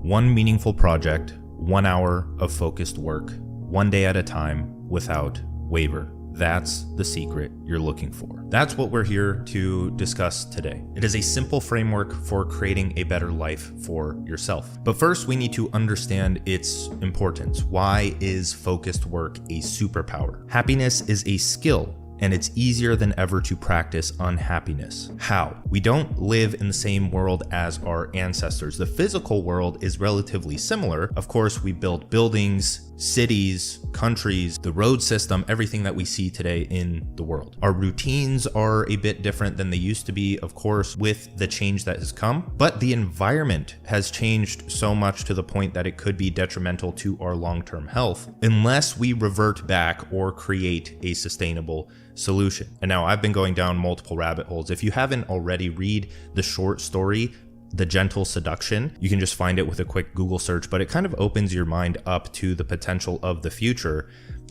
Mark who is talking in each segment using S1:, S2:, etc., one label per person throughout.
S1: One meaningful project, 1 hour of focused work, one day at a time without waver. That's the secret you're looking for. That's what we're here to discuss today. It is a simple framework for creating a better life for yourself. But first, we need to understand its importance. Why is focused work a superpower? Happiness is a skill, and it's easier than ever to practice unhappiness. How? We don't live in the same world as our ancestors. The physical world is relatively similar. Of course, we built buildings, cities, countries, the road system, everything that we see today in the world. Our routines are a bit different than they used to be, of course, with the change that has come, but the environment has changed so much to the point that it could be detrimental to our long-term health unless we revert back or create a sustainable solution. And now I've been going down multiple rabbit holes. If you haven't already, read the short story, The Gentle Seduction. You can just find it with a quick Google search, but it kind of opens your mind up to the potential of the future.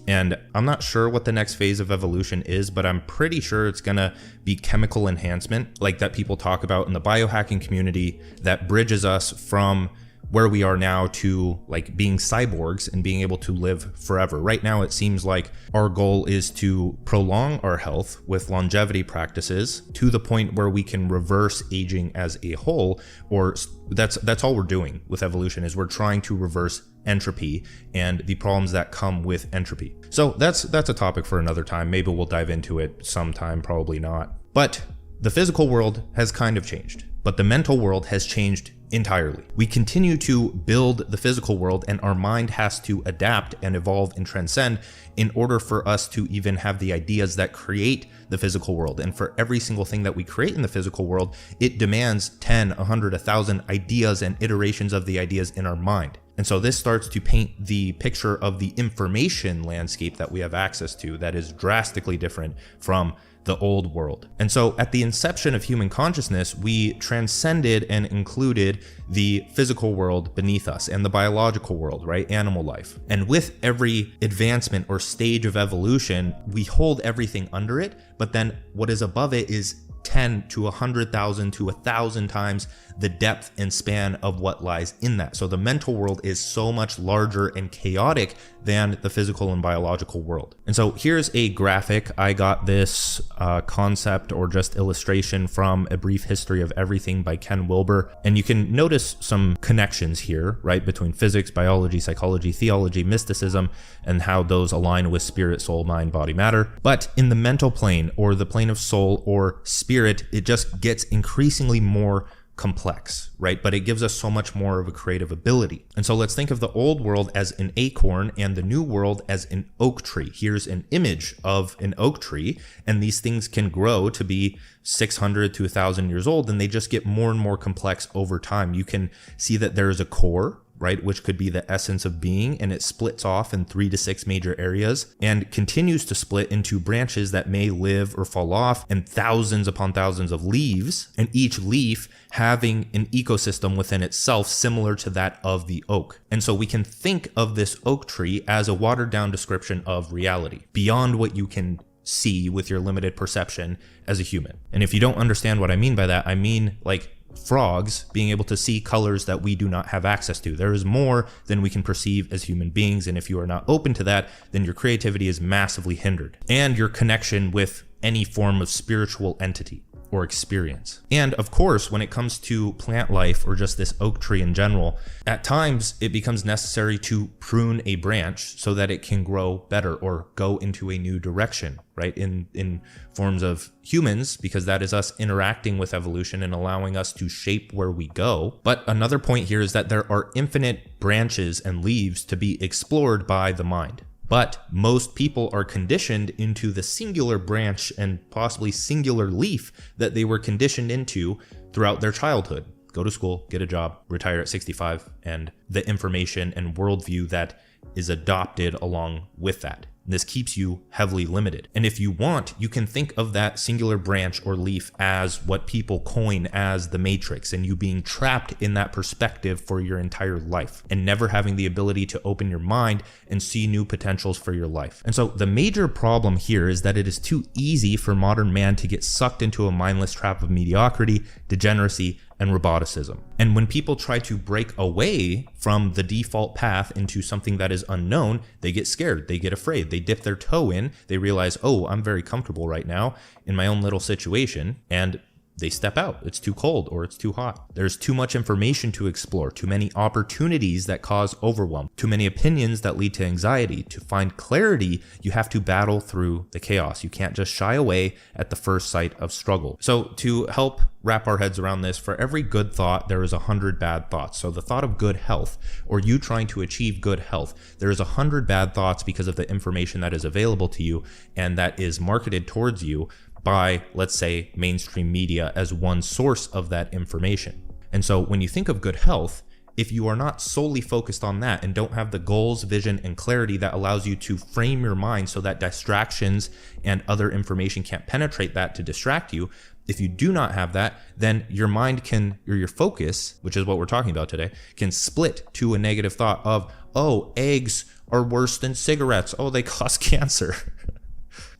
S1: And I'm not sure what the next phase of evolution is, but I'm pretty sure it's gonna be chemical enhancement, like that people talk about in the biohacking community, that bridges us from where we are now to like being cyborgs and being able to live forever. Right now, it seems like our goal is to prolong our health with longevity practices to the point where we can reverse aging as a whole, or that's all we're doing with evolution, is we're trying to reverse entropy and the problems that come with entropy. So that's a topic for another time. Maybe we'll dive into it sometime, probably not. But the physical world has kind of changed, but the mental world has changed entirely. We continue to build the physical world, and our mind has to adapt and evolve and transcend in order for us to even have the ideas that create the physical world. And for every single thing that we create in the physical world, it demands 10, 100, 1,000 ideas and iterations of the ideas in our mind. And so this starts to paint the picture of the information landscape that we have access to that is drastically different from the old world. And so at the inception of human consciousness, we transcended and included the physical world beneath us and the biological world, right? Animal life. And with every advancement or stage of evolution, we hold everything under it, but then what is above it is 10 to 100,000 to 1,000 times the depth and span of what lies in that. So the mental world is so much larger and chaotic than the physical and biological world. And so here's a graphic. I got this concept or just illustration from A Brief History of Everything by Ken Wilber. And you can notice some connections here, right, between physics, biology, psychology, theology, mysticism, and how those align with spirit, soul, mind, body, matter. But in the mental plane, or the plane of soul or spirit, it just gets increasingly more complex, right? But it gives us so much more of a creative ability. And so let's think of the old world as an acorn and the new world as an oak tree. Here's an image of an oak tree, and these things can grow to be 600 to 1,000 years old, and they just get more and more complex over time. You can see that there is a core, right, which could be the essence of being, and it splits off in 3 to 6 major areas and continues to split into branches that may live or fall off, and thousands upon thousands of leaves, and each leaf having an ecosystem within itself similar to that of the oak. And so we can think of this oak tree as a watered down description of reality beyond what you can see with your limited perception as a human. And if you don't understand what I mean by that, I mean like frogs being able to see colors that we do not have access to. There is more than we can perceive as human beings, and if you are not open to that, then your creativity is massively hindered, and your connection with any form of spiritual entity or experience. And of course, when it comes to plant life or just this oak tree in general, at times it becomes necessary to prune a branch so that it can grow better or go into a new direction, right? In forms of humans, because that is us interacting with evolution and allowing us to shape where we go. But another point here is that there are infinite branches and leaves to be explored by the mind. But most people are conditioned into the singular branch and possibly singular leaf that they were conditioned into throughout their childhood. Go to school, get a job, retire at 65, and the information and worldview that is adopted along with that. This keeps you heavily limited. And if you want, you can think of that singular branch or leaf as what people coin as the matrix, and you being trapped in that perspective for your entire life and never having the ability to open your mind and see new potentials for your life. And so the major problem here is that it is too easy for modern man to get sucked into a mindless trap of mediocrity, degeneracy, and roboticism. And when people try to break away from the default path into something that is unknown, they get scared, they get afraid, they dip their toe in, they realize, oh, I'm very comfortable right now in my own little situation, and they step out. It's too cold or it's too hot. There's too much information to explore, too many opportunities that cause overwhelm, too many opinions that lead to anxiety. To find clarity, you have to battle through the chaos. You can't just shy away at the first sight of struggle. So to help wrap our heads around this, for every good thought, there is 100 bad thoughts. So the thought of good health, or you trying to achieve good health, there is 100 bad thoughts because of the information that is available to you and that is marketed towards you by, let's say, mainstream media as one source of that information. And so when you think of good health, if you are not solely focused on that and don't have the goals, vision, and clarity that allows you to frame your mind so that distractions and other information can't penetrate that to distract you, if you do not have that, then your mind can, or your focus, which is what we're talking about today, can split to a negative thought of, oh, eggs are worse than cigarettes. Oh, they cause cancer.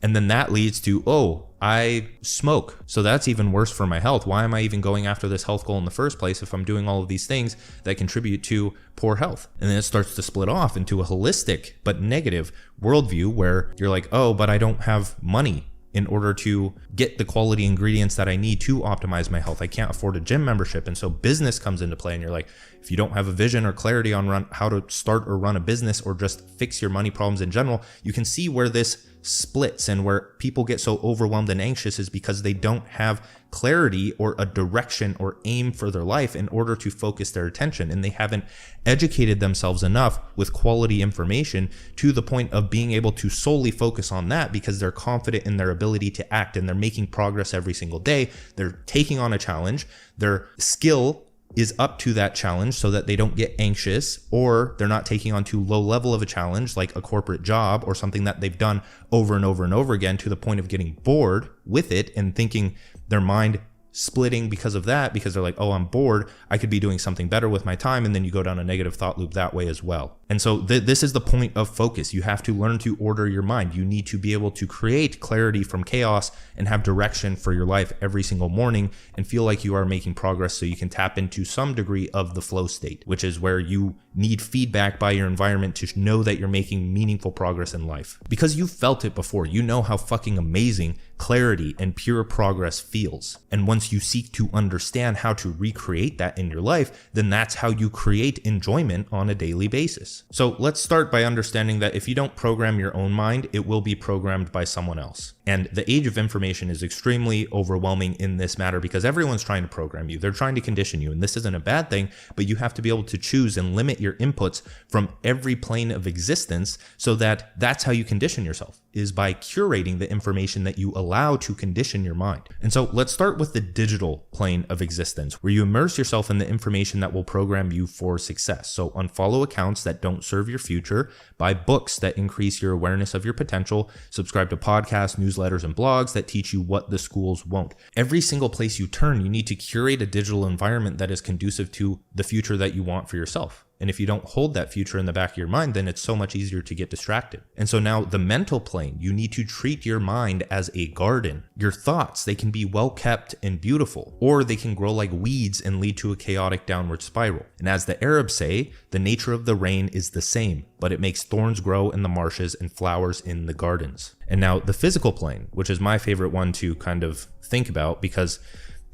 S1: And then that leads to, oh, I smoke, so that's even worse for my health. Why am I even going after this health goal in the first place if I'm doing all of these things that contribute to poor health? And then it starts to split off into a holistic but negative worldview where you're like, oh, but I don't have money in order to get the quality ingredients that I need to optimize my health. I can't afford a gym membership. And so business comes into play, and you're like, if you don't have a vision or clarity on how to start or run a business or just fix your money problems in general, you can see where this splits and where people get so overwhelmed and anxious is because they don't have clarity or a direction or aim for their life in order to focus their attention. And they haven't educated themselves enough with quality information to the point of being able to solely focus on that because they're confident in their ability to act and they're making progress every single day. They're taking on a challenge. Their skill is up to that challenge so that they don't get anxious, or they're not taking on too low level of a challenge like a corporate job or something that they've done over and over and over again to the point of getting bored with it and thinking their mind splitting because of that, because they're like, oh, I'm bored, I could be doing something better with my time. And then you go down a negative thought loop that way as well. And so this is the point of focus. You have to learn to order your mind. You need to be able to create clarity from chaos and have direction for your life every single morning and feel like you are making progress so you can tap into some degree of the flow state, which is where you need feedback by your environment to know that you're making meaningful progress in life. Because you felt it before, you know how fucking amazing clarity and pure progress feels. And once you seek to understand how to recreate that in your life, then that's how you create enjoyment on a daily basis. So let's start by understanding that if you don't program your own mind, it will be programmed by someone else. And the age of information is extremely overwhelming in this matter because everyone's trying to program you. They're trying to condition you. And this isn't a bad thing, but you have to be able to choose and limit your inputs from every plane of existence so that that's how you condition yourself, is by curating the information that you allow to condition your mind. And so let's start with the digital plane of existence, where you immerse yourself in the information that will program you for success. So unfollow accounts that don't serve your future, buy books that increase your awareness of your potential, subscribe to podcasts, newsletters, and blogs that teach you what the schools won't. Every single place you turn, you need to curate a digital environment that is conducive to the future that you want for yourself. And if you don't hold that future in the back of your mind, then it's so much easier to get distracted. And so now the mental plane, you need to treat your mind as a garden. Your thoughts, they can be well kept and beautiful, or they can grow like weeds and lead to a chaotic downward spiral. And as the Arabs say, the nature of the rain is the same, but it makes thorns grow in the marshes and flowers in the gardens. And now the physical plane, which is my favorite one to kind of think about, because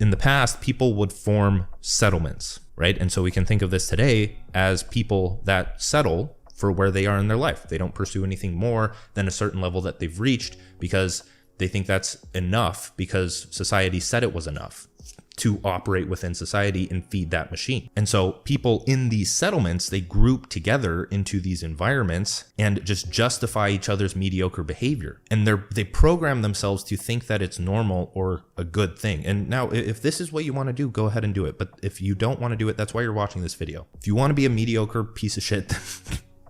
S1: in the past, people would form settlements, right? And so we can think of this today as people that settle for where they are in their life. They don't pursue anything more than a certain level that they've reached because they think that's enough because society said it was enough to operate within society and feed that machine. And so people in these settlements, they group together into these environments and just justify each other's mediocre behavior. And they program themselves to think that it's normal or a good thing. And now if this is what you want to do, go ahead and do it. But if you don't want to do it, that's why you're watching this video. If you want to be a mediocre piece of shit,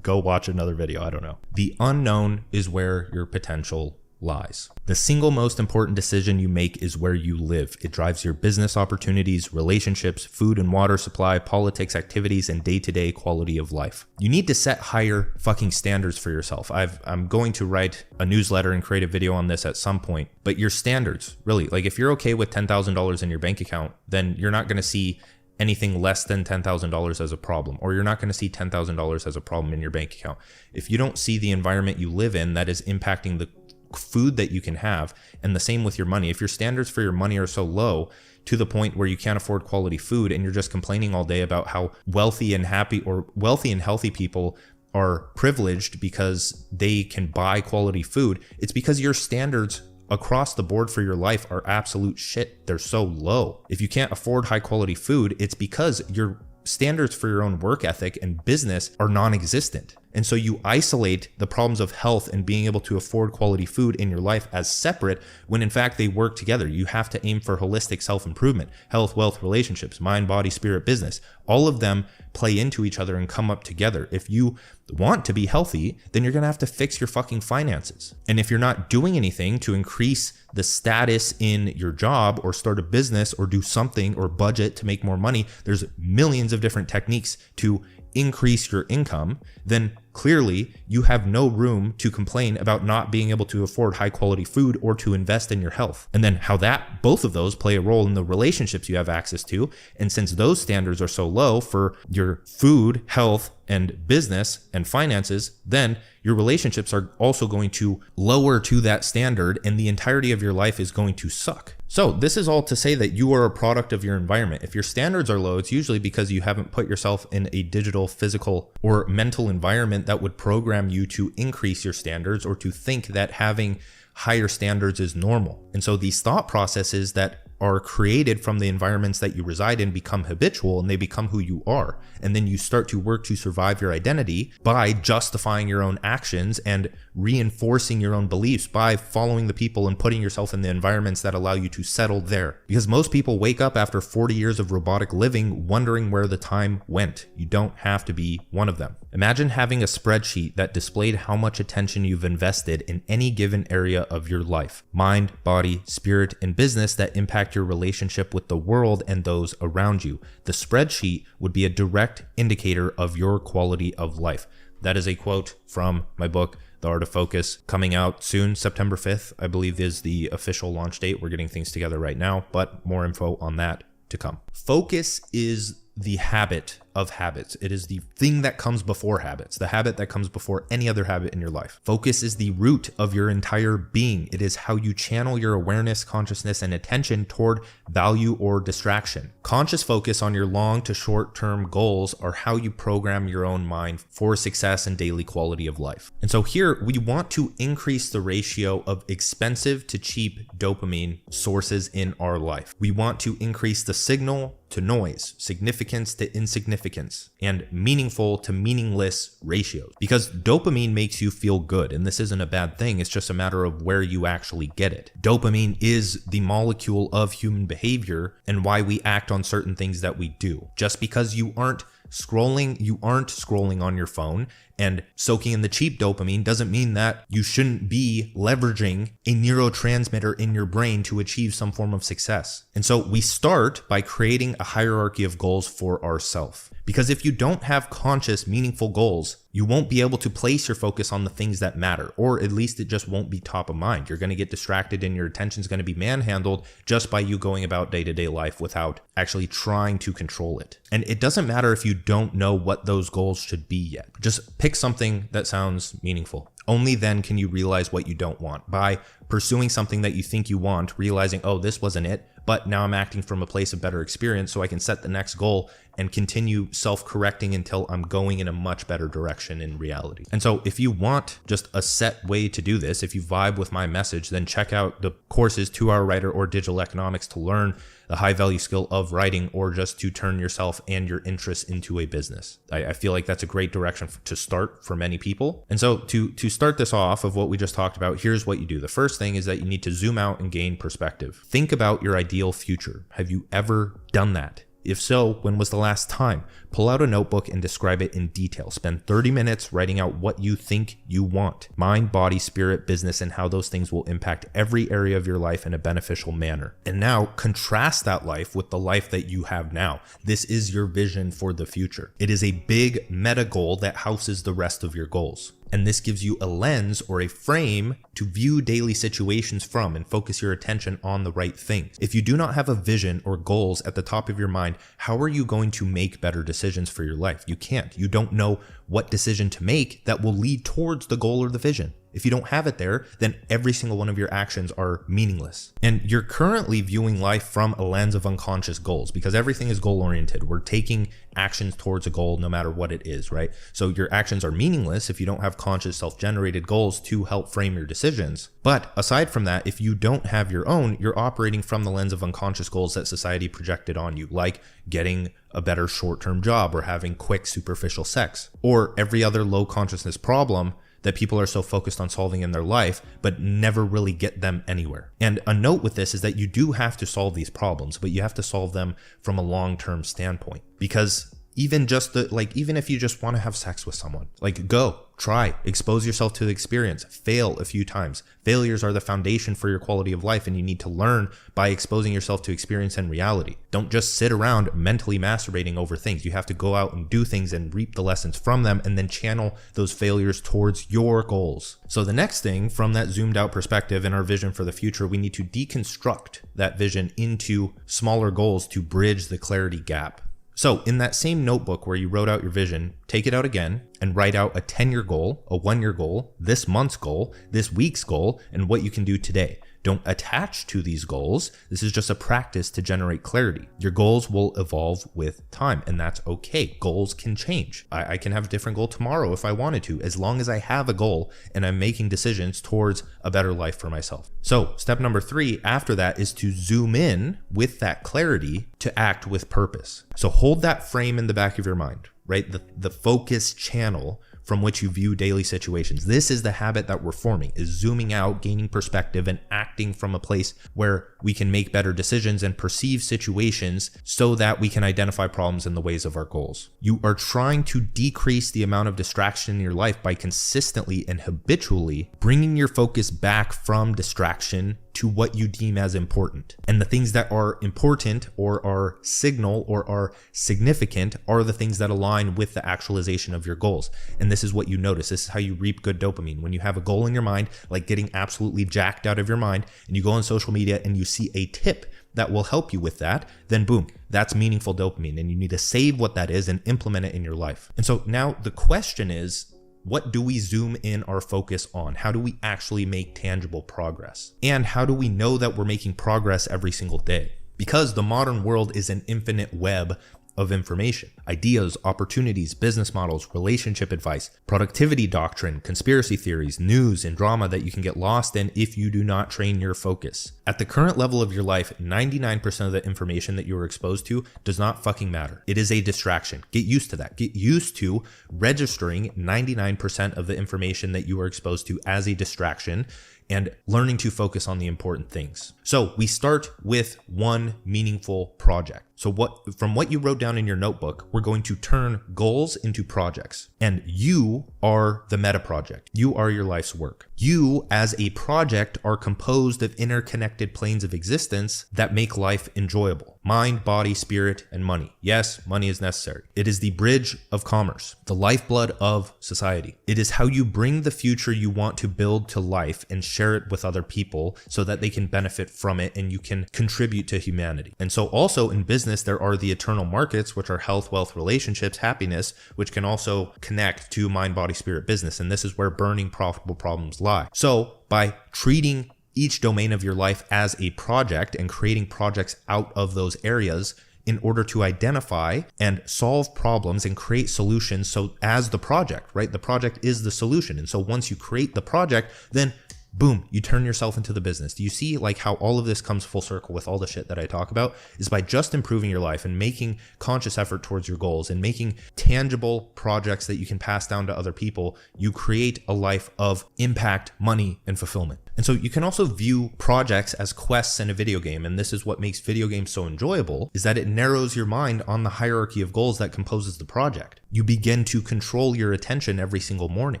S1: go watch another video. I don't know. The unknown is where your potential lies. The single most important decision you make is where you live. It drives your business opportunities, relationships, food and water supply, politics, activities, and day-to-day quality of life. You need to set higher fucking standards for yourself. I'm going to write a newsletter and create a video on this at some point, but your standards, really, like if you're okay with $10,000 in your bank account, then you're not going to see anything less than $10,000 as a problem, or you're not going to see $10,000 as a problem in your bank account. If you don't see the environment you live in that is impacting the food that you can have, and the same with your money. If your standards for your money are so low to the point where you can't afford quality food and you're just complaining all day about how wealthy and healthy people are privileged because they can buy quality food, it's because your standards across the board for your life are absolute shit. They're so low. If you can't afford high quality food, it's because your standards for your own work ethic and business are non-existent. And so you isolate the problems of health and being able to afford quality food in your life as separate, when in fact they work together. You have to aim for holistic self-improvement, health, wealth, relationships, mind, body, spirit, business. All of them play into each other and come up together. If you want to be healthy, then you're going to have to fix your fucking finances. And if you're not doing anything to increase the status in your job or start a business or do something or budget to make more money, there's millions of different techniques to increase your income, then clearly you have no room to complain about not being able to afford high quality food or to invest in your health. And then how both of those play a role in the relationships you have access to. And since those standards are so low for your food, health, and business and finances, then your relationships are also going to lower to that standard and the entirety of your life is going to suck. So this is all to say that you are a product of your environment. If your standards are low, it's usually because you haven't put yourself in a digital, physical, or mental environment that would program you to increase your standards or to think that having higher standards is normal. And so these thought processes that are created from the environments that you reside in become habitual and they become who you are. And then you start to work to survive your identity by justifying your own actions and reinforcing your own beliefs by following the people and putting yourself in the environments that allow you to settle there. Because most people wake up after 40 years of robotic living wondering where the time went. You don't have to be one of them. Imagine having a spreadsheet that displayed how much attention you've invested in any given area of your life: mind, body, spirit, and business that impact your relationship with the world and those around you. The spreadsheet would be a direct indicator of your quality of life. That is a quote from my book, The Art of Focus, coming out soon. September 5th, I believe, is the official launch date. We're getting things together right now, but more info on that to come. Focus is the habit of habits. It is the thing that comes before habits, the habit that comes before any other habit in your life. Focus is the root of your entire being. It is how you channel your awareness, consciousness, and attention toward value or distraction. Conscious focus on your long to short-term goals are how you program your own mind for success and daily quality of life. And so here we want to increase the ratio of expensive to cheap dopamine sources in our life. We want to increase the signal to noise, significance to insignificance, and meaningful to meaningless ratios. Because dopamine makes you feel good, and this isn't a bad thing, it's just a matter of where you actually get it. Dopamine is the molecule of human behavior and why we act on certain things that we do. Just because you aren't scrolling on your phone and soaking in the cheap dopamine doesn't mean that you shouldn't be leveraging a neurotransmitter in your brain to achieve some form of success. And so we start by creating a hierarchy of goals for ourselves. Because if you don't have conscious, meaningful goals, you won't be able to place your focus on the things that matter, or at least it just won't be top of mind. You're going to get distracted and your attention's going to be manhandled just by you going about day-to-day life without actually trying to control it. And it doesn't matter if you don't know what those goals should be yet. Just pick something that sounds meaningful. Only then can you realize what you don't want. By pursuing something that you think you want, realizing, oh, this wasn't it, but now I'm acting from a place of better experience so I can set the next goal and continue self-correcting until I'm going in a much better direction in reality. And so if you want just a set way to do this, if you vibe with my message, then check out the courses 2-Hour Writer or Digital Economics to learn the high value skill of writing, or just to turn yourself and your interests into a business. I feel like that's a great direction to start for many people. And so to start this off of what we just talked about, here's what you do. The first thing is that you need to zoom out and gain perspective. Think about your ideal future. Have you ever done that? If so, when was the last time? pull out a notebook and describe it in detail. Spend 30 minutes writing out what you think you want. Mind, body, spirit, business, and how those things will impact every area of your life in a beneficial manner. And now contrast that life with the life that you have now. This is your vision for the future. It is a big meta goal that houses the rest of your goals. And this gives you a lens or a frame to view daily situations from and focus your attention on the right things. If you do not have a vision or goals at the top of your mind, how are you going to make better decisions for your life? You can't. You don't know what decision to make that will lead towards the goal or the vision. If you don't have it there, then every single one of your actions are meaningless. And you're currently viewing life from a lens of unconscious goals because everything is goal-oriented. We're taking actions towards a goal no matter what it is, right? So your actions are meaningless if you don't have conscious self-generated goals to help frame your decisions. But aside from that, if you don't have your own, you're operating from the lens of unconscious goals that society projected on you, like getting a better short-term job or having quick superficial sex, or every other low consciousness problem that people are so focused on solving in their life, but never really get them anywhere. And a note with this is that you do have to solve these problems, but you have to solve them from a long-term standpoint. Because even if you just want to have sex with someone, go, try, expose yourself to the experience, fail a few times. Failures are the foundation for your quality of life, and you need to learn by exposing yourself to experience and reality. Don't just sit around mentally masturbating over things. You have to go out and do things and reap the lessons from them and then channel those failures towards your goals. So the next thing, from that zoomed out perspective and our vision for the future, we need to deconstruct that vision into smaller goals to bridge the clarity gap. So in that same notebook where you wrote out your vision, take it out again and write out a 10-year goal, a 1-year goal, this month's goal, this week's goal, and what you can do today. Don't attach to these goals. This is just a practice to generate clarity. Your goals will evolve with time, and that's okay. Goals can change. I can have a different goal tomorrow if I wanted to, as long as I have a goal and I'm making decisions towards a better life for myself. So step number 3 after that is to zoom in with that clarity to act with purpose. So hold that frame in the back of your mind, right? The focus channel from which you view daily situations. This is the habit that we're forming, is zooming out, gaining perspective, and acting from a place where we can make better decisions and perceive situations so that we can identify problems in the ways of our goals. You are trying to decrease the amount of distraction in your life by consistently and habitually bringing your focus back from distraction to what you deem as important. And the things that are important or are signal or are significant are the things that align with the actualization of your goals. And this is what you notice. This is how you reap good dopamine. When you have a goal in your mind, like getting absolutely jacked out of your mind, and you go on social media and you see a tip that will help you with that, then boom, that's meaningful dopamine. And you need to save what that is and implement it in your life. And so now the question is, what do we zoom in our focus on? How do we actually make tangible progress? And how do we know that we're making progress every single day? Because the modern world is an infinite web of information, ideas, opportunities, business models, relationship advice, productivity doctrine, conspiracy theories, news, and drama that you can get lost in if you do not train your focus. At the current level of your life, 99% of the information that you are exposed to does not fucking matter. It is a distraction. Get used to that. Get used to registering 99% of the information that you are exposed to as a distraction and learning to focus on the important things. So we start with one meaningful project. So from what you wrote down in your notebook, we're going to turn goals into projects. And you are the meta project. You are your life's work. You as a project are composed of interconnected planes of existence that make life enjoyable. Mind, body, spirit, and money. Yes, money is necessary. It is the bridge of commerce, the lifeblood of society. It is how you bring the future you want to build to life and share it with other people so that they can benefit from it and you can contribute to humanity. And so also in business, there are the eternal markets, which are health, wealth, relationships, happiness, which can also connect to mind, body, spirit, business. And this is where burning profitable problems lie. So by treating each domain of your life as a project and creating projects out of those areas in order to identify and solve problems and create solutions. So as the project, right? The project is the solution. And so once you create the project, then boom, you turn yourself into the business. Do you see like how all of this comes full circle with all the shit that I talk about is by just improving your life and making conscious effort towards your goals and making tangible projects that you can pass down to other people. You create a life of impact, money, and fulfillment. And so you can also view projects as quests in a video game. And this is what makes video games so enjoyable, is that it narrows your mind on the hierarchy of goals that composes the project. You begin to control your attention every single morning.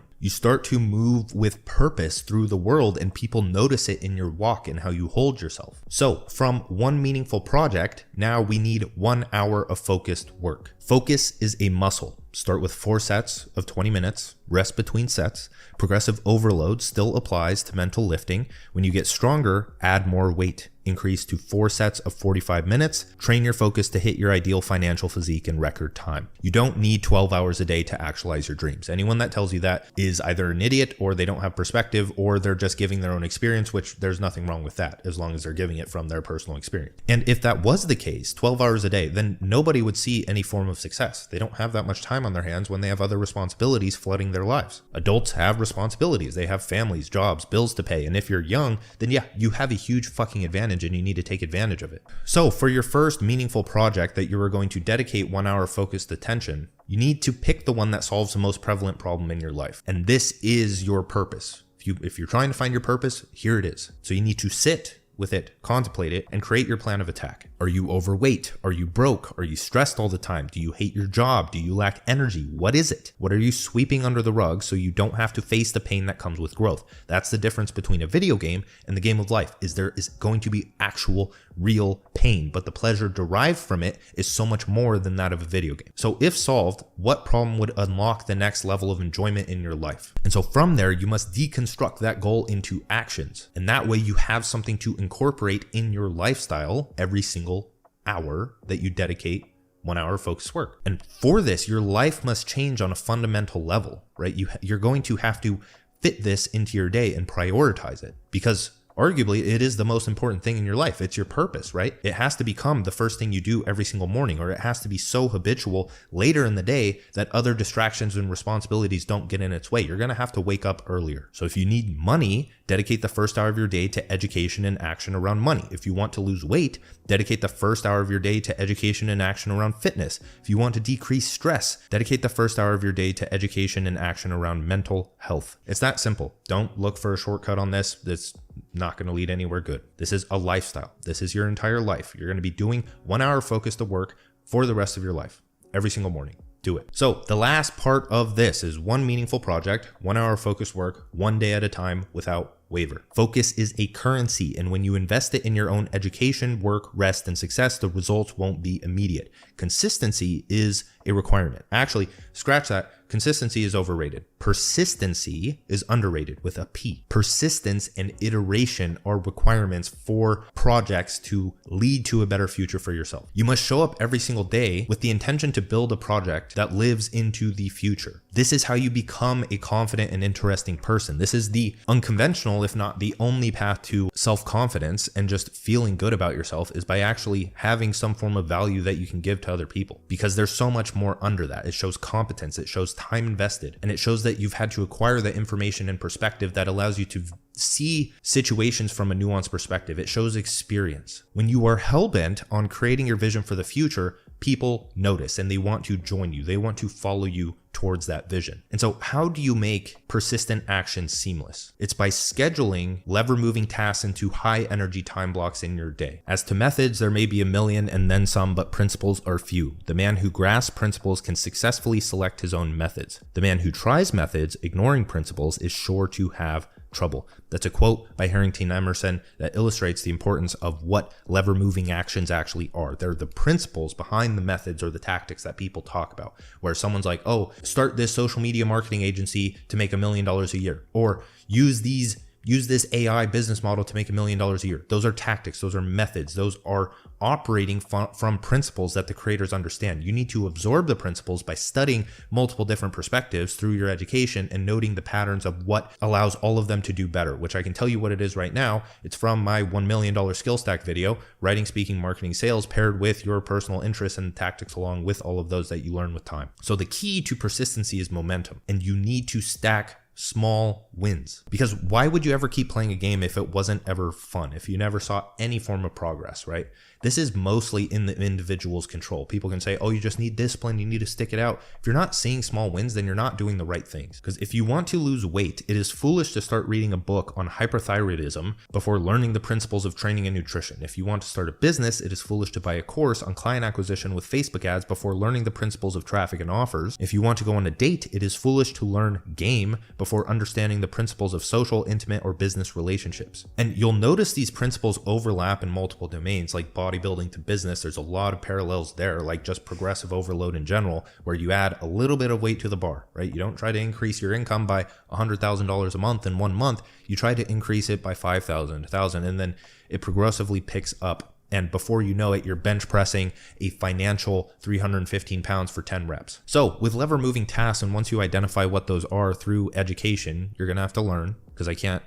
S1: You start to move with purpose through the world, and people notice it in your walk and how you hold yourself. So from one meaningful project, now we need 1 hour of focused work. Focus is a muscle. Start with 4 sets of 20 minutes, rest between sets. Progressive overload still applies to mental lifting. When you get stronger, add more weight. Increase to 4 sets of 45 minutes. Train your focus to hit your ideal financial physique in record time. You don't need 12 hours a day to actualize your dreams. Anyone that tells you that is either an idiot, or they don't have perspective, or they're just giving their own experience, which there's nothing wrong with that as long as they're giving it from their personal experience. And if that was the case, 12 hours a day, then nobody would see any form of success. They don't have that much time on their hands when they have other responsibilities flooding their lives. Adults have responsibilities. They have families, jobs, bills to pay. And if you're young, then yeah, you have a huge fucking advantage, and you need to take advantage of it. So for your first meaningful project that you are going to dedicate 1 hour focused attention, you need to pick the one that solves the most prevalent problem in your life. And this is your purpose. If you're trying to find your purpose, here it is. So you need to sit with it, contemplate it, and create your plan of attack. Are you overweight? Are you broke? Are you stressed all the time? Do you hate your job? Do you lack energy? What is it? What are you sweeping under the rug so you don't have to face the pain that comes with growth? That's the difference between a video game and the game of life, is there is going to be actual real pain, but the pleasure derived from it is so much more than that of a video game. So if solved, what problem would unlock the next level of enjoyment in your life? And so from there, you must deconstruct that goal into actions. And that way you have something to incorporate in your lifestyle every single hour that you dedicate 1 hour of focused work. And for this, your life must change on a fundamental level, right? You're going to have to fit this into your day and prioritize it, because arguably, it is the most important thing in your life. It's your purpose, right? It has to become the first thing you do every single morning, or it has to be so habitual later in the day that other distractions and responsibilities don't get in its way. You're going to have to wake up earlier. So if you need money, dedicate the first hour of your day to education and action around money. If you want to lose weight, dedicate the first hour of your day to education and action around fitness. If you want to decrease stress, dedicate the first hour of your day to education and action around mental health. It's that simple. Don't look for a shortcut on this. It's not going to lead anywhere good. This is a lifestyle. This is your entire life. You're going to be doing 1 hour focused work for the rest of your life, every single morning. Do it. So the last part of this is one meaningful project, 1 hour focused work, 1 day at a time without waver. Focus is a currency, and when you invest it in your own education, work, rest, and success, the results won't be immediate. Consistency is a requirement. Actually, scratch that. Consistency is overrated. Persistency is underrated with a P. Persistence and iteration are requirements for projects to lead to a better future for yourself. You must show up every single day with the intention to build a project that lives into the future. This is how you become a confident and interesting person. This is the unconventional, if not the only path to self-confidence and just feeling good about yourself, is by actually having some form of value that you can give to other people, because there's so much more under that. It shows competence, it shows time invested, and it shows that you've had to acquire the information and perspective that allows you to see situations from a nuanced perspective. It shows experience. When you are hell-bent on creating your vision for the future, people notice and they want to join you. They want to follow you towards that vision. And so how do you make persistent action seamless? It's by scheduling lever-moving tasks into high-energy time blocks in your day. As to methods, there may be a million and then some, but principles are few. The man who grasps principles can successfully select his own methods. The man who tries methods, ignoring principles, is sure to have trouble. That's a quote by Harrington Emerson that illustrates the importance of what lever-moving actions actually are. They're the principles behind the methods or the tactics that people talk about, where someone's like, oh, start this social media marketing agency to make $1 million a year, or use this AI business model to make $1 million a year. Those are tactics. Those are methods. Those are operating from principles that the creators understand. You need to absorb the principles by studying multiple different perspectives through your education and noting the patterns of what allows all of them to do better, which I can tell you what it is right now. It's from my $1 million skill stack video, writing, speaking, marketing, sales, paired with your personal interests and tactics along with all of those that you learn with time. So the key to persistency is momentum, and you need to stack small wins. Because why would you ever keep playing a game if it wasn't ever fun, if you never saw any form of progress, right? This is mostly in the individual's control. People can say, oh, you just need discipline, you need to stick it out. If you're not seeing small wins, then you're not doing the right things. Because if you want to lose weight, it is foolish to start reading a book on hyperthyroidism before learning the principles of training and nutrition. If you want to start a business, it is foolish to buy a course on client acquisition with Facebook ads before learning the principles of traffic and offers. If you want to go on a date, it is foolish to learn game before understanding the principles of social, intimate, or business relationships. And you'll notice these principles overlap in multiple domains, like bodybuilding to business. There's a lot of parallels there, like just progressive overload in general, where you add a little bit of weight to the bar, right? You don't try to increase your income by $100,000 a month in 1 month. You try to increase it by 5,000, 1,000, and then it progressively picks up. And before you know it, you're bench pressing a financial 315 pounds for 10 reps. So with lever moving tasks, and once you identify what those are through education, you're going to have to learn, because I can't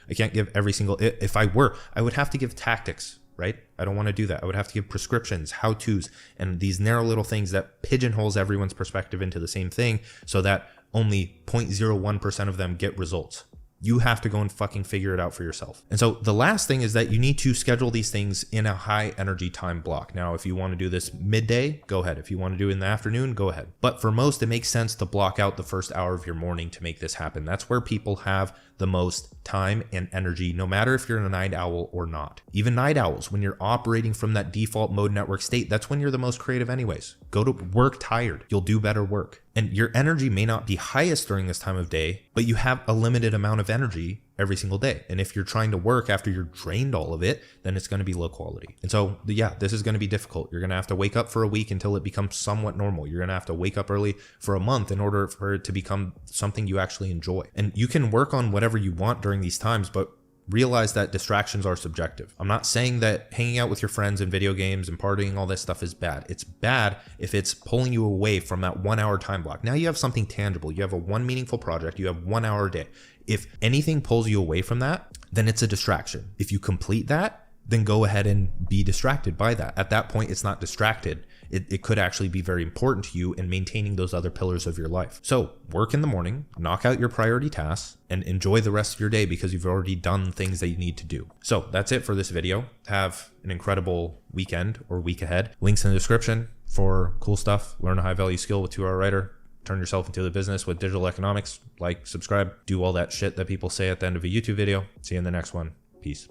S1: give every single, if I were, I would have to give tactics, right? I don't want to do that. I would have to give prescriptions, how-tos, and these narrow little things that pigeonholes everyone's perspective into the same thing so that only 0.01% of them get results. You have to go and fucking figure it out for yourself. And so the last thing is that you need to schedule these things in a high energy time block. Now, if you want to do this midday, go ahead. If you want to do it in the afternoon, go ahead. But for most, it makes sense to block out the first hour of your morning to make this happen. That's where people have the most time and energy, no matter if you're a night owl or not. Even night owls, when you're operating from that default mode network state, that's when you're the most creative anyways. Go to work tired. You'll do better work. And your energy may not be highest during this time of day, but you have a limited amount of energy every single day. And if you're trying to work after you're drained all of it, then it's going to be low quality. And so, yeah, this is going to be difficult. You're going to have to wake up for a week until it becomes somewhat normal. You're going to have to wake up early for a month in order for it to become something you actually enjoy. And you can work on whatever you want during these times, but realize that distractions are subjective. I'm not saying that hanging out with your friends and video games and partying, all this stuff is bad. It's bad if it's pulling you away from that 1 hour time block. Now you have something tangible. You have a one meaningful project. You have 1 hour a day. If anything pulls you away from that, then it's a distraction. If you complete that, then go ahead and be distracted by that. At that point, it's not distracted. It could actually be very important to you in maintaining those other pillars of your life. So work in the morning, knock out your priority tasks, and enjoy the rest of your day because you've already done things that you need to do. So that's it for this video. Have an incredible weekend or week ahead. Links in the description for cool stuff. Learn a high value skill with 2 Hour Writer. Turn yourself into the business with digital economics. Like, subscribe, do all that shit that people say at the end of a YouTube video. See you in the next one. Peace.